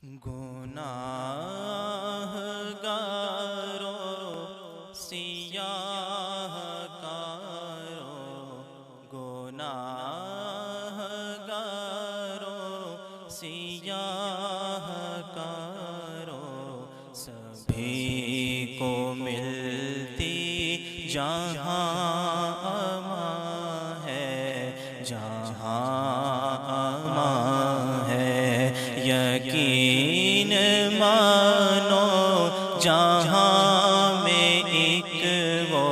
گناہ گاروں سیاہ کاروں گناہ گاروں سیاہ کاروں سبھی کو ملتی جہاں امان ہے یقین مانو جہاں میں ایک وہ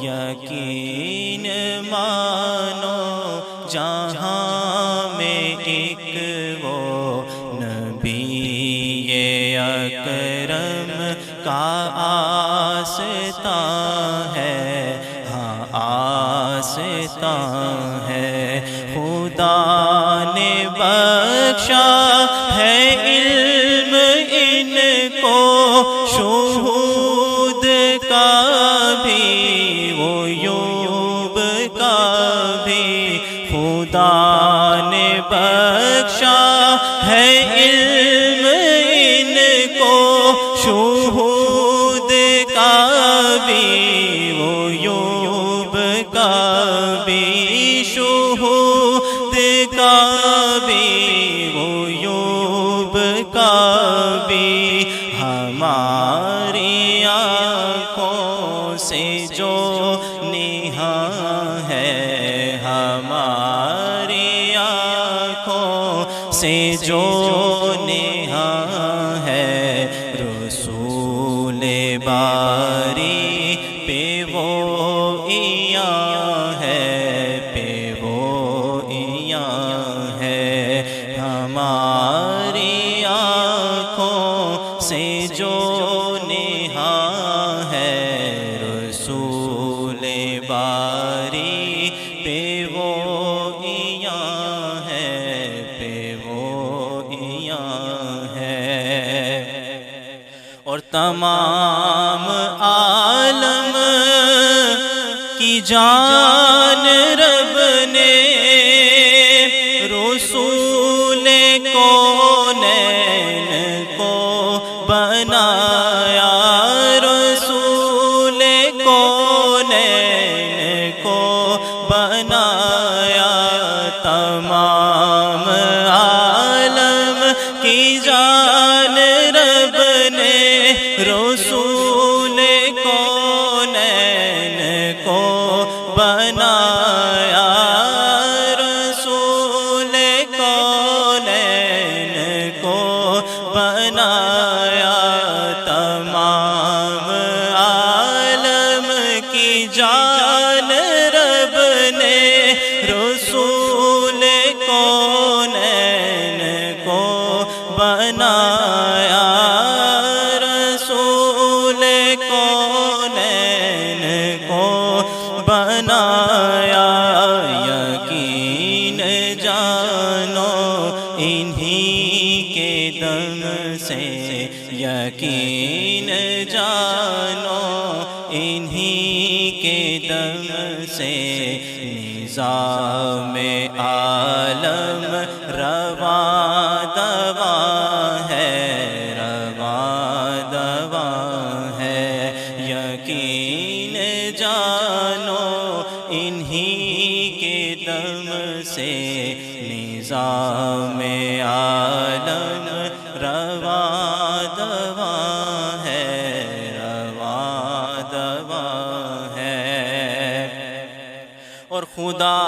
یقین مانو جہاں میں ایک وہ نبی اکرم کا آستان ہے، ہاں آستان ہے۔ خدا نے بخشا ہے علم ان کو شہود کا بھی غیوب کا بھی، خدا نے بخشا ہے علم ان کو شہود کا بھی غیوب کا بھی، شہود کا بھی غیوب کا بھی۔ ہماری آنکھوں سے جو نہاں ہے، ہماری آنکھوں سے جو نہاں ہے، رسول باری پہ وہ عیاں ہے، پہ وہ عیاں ہے۔ ہماری آنکھوں سے جو نہاں ہے، رسول باری پہ وہ عیاں ہے، پہ وہ عیاں ہے۔ اور تمام عالم کی جان رب نے رسول کونین کو بنایا، رسول کونین کو بنایا۔ تمام عالم کی جان رب نے رسول کونین کو بنایا، رسول کونین کو بنایا۔ تمام عالم کی جان رب نے رسول کونین کو بنایا، رسول کونین کو بنایا۔ یقین جانو انہی کے دم سے، یقین جانو انہی کے دم سے، نظام عالم رواں دواں ہے، رواں دواں ہے۔ یقین جانو انہی کے دم سے، نظام عالم رواں دواں ہے، رواں دواں ہے۔ اور خدا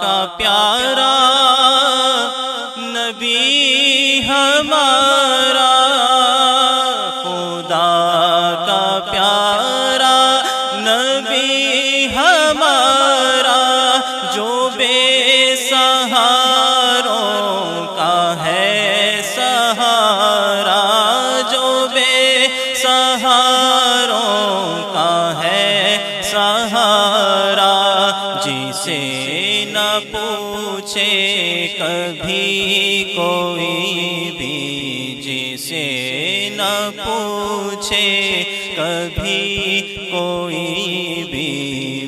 کا پیارا نبی ہمارا، خدا کا پیارا نبی ہمارا، جو بے سہاروں کا ہے سہارا، جو بے سہاروں کا ہے سہارا، جسے نہ پوچھے کبھی کوئی بھی، جسے نہ پوچھے کبھی کوئی بھی،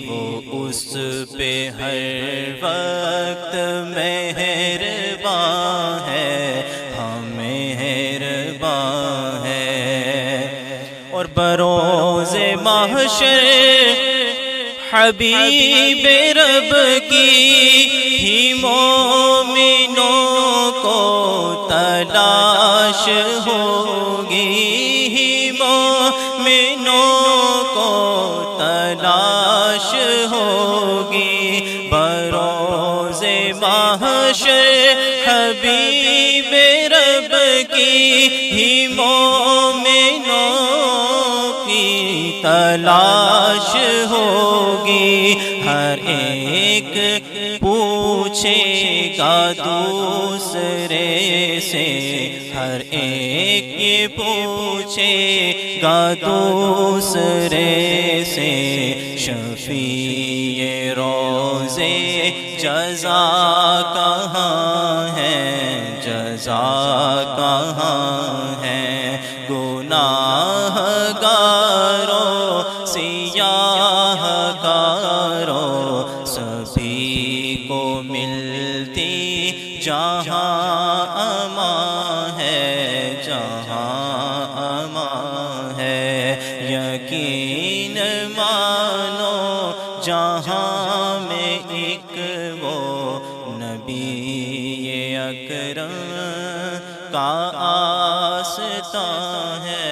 وہ اس پہ ہر وقت مہربان ہے، ہمیں اور بروز محشر حبیب رب کی ہی مومنوں کو تلاش ہوگی، ہی مومنوں کو تلاش ہوگی، بروز محشر حبیب رب کی ہی مومنوں کی تلاش ہوگی۔ ہر ایک پوچھے گا دوسرے سے، ہر ایک پوچھے گا دوسرے سے، شفیع روزے جزا کہاں ہے، جزا کہاں ہے، گناہ گاروں سیاہ کاروں سبھی کو ملتی جہاں امان ہے، جہاں امان ہے، یقین مانو جہاں میں ایک وہ نبی اکرم کا آستان ہے۔